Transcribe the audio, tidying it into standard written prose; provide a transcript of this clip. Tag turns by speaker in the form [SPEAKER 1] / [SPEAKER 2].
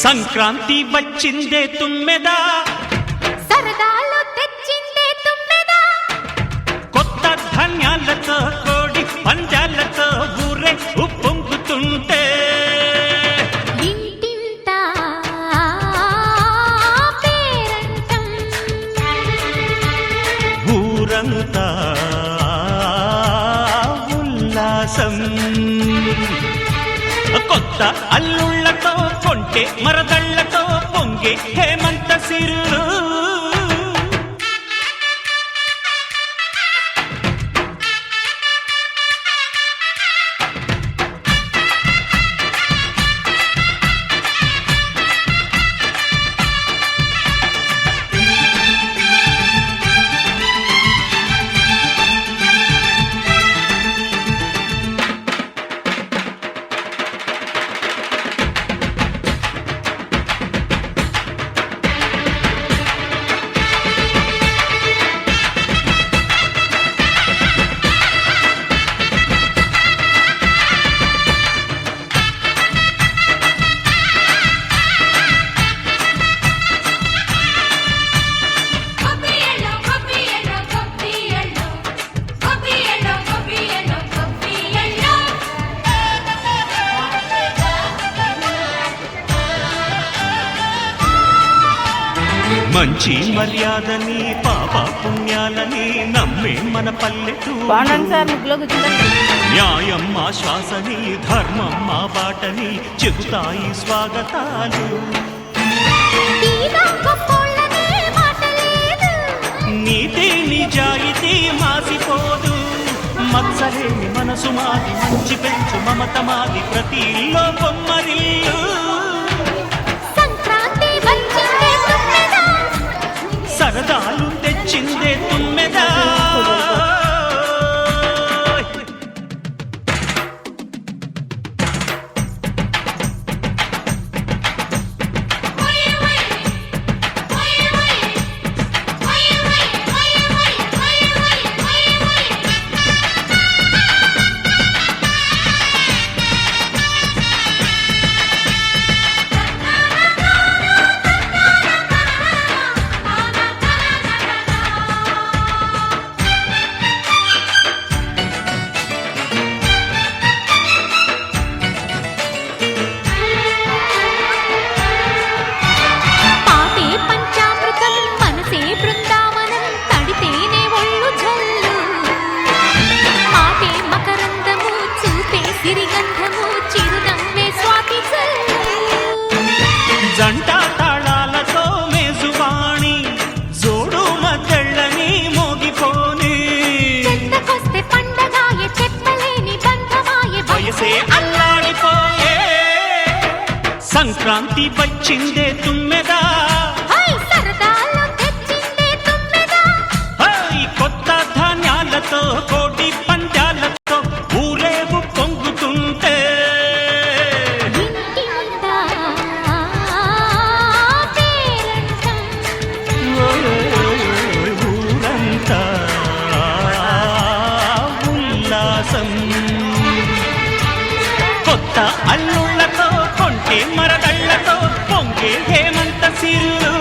[SPEAKER 1] సంక్రాంతి వచ్చిందే తుమ్మెదా,
[SPEAKER 2] సరదాలు తెచ్చిందే తుమ్మెదా,
[SPEAKER 1] కొత్త ధాన్యాలతో కోడి పంజాలతో ఊరే ఉప్పొంగుతుంటే
[SPEAKER 2] ఇంటింత పేరంటం,
[SPEAKER 1] ఊరంతా ఉల్లాసం. కొత్త అల్లుళ్లతో కొంటే మరదళ్లతో పొంగే హేమంత సిరులు. మంచి మర్యాదని పాప పుణ్యాలని నమ్మే మన పల్లెటూరు, న్యాయం మా శ్వాసని ధర్మం మా బాటని చెబుతాయి స్వాగతాలు. నీతి నిజాయితీ మాసిపోదు, మత్సలేని మనసు మాది, మంచి పెంచు మమత మాది, ప్రతి ఇల్లో బొమ్మరిల్లు. సరదాలు తెచ్చిందే తుమ్మెదా, జంట తాళాలతో మేజువాణి జోడు మద్దళ్ళని మోగిపోని, వయసే అల్లాడిపోయే. సంక్రాంతి వచ్చిందే తుమ్మెదా, కొత్త ధాన్యాలతో కోడి పంజాలతో ఊరేగు పొంగుతుంటే ఊరంతా ఉల్లాసం. కొత్త అల్లుళ్లతో కొంటే మరదళ్లతో పొంగే హేమంత సిరులు.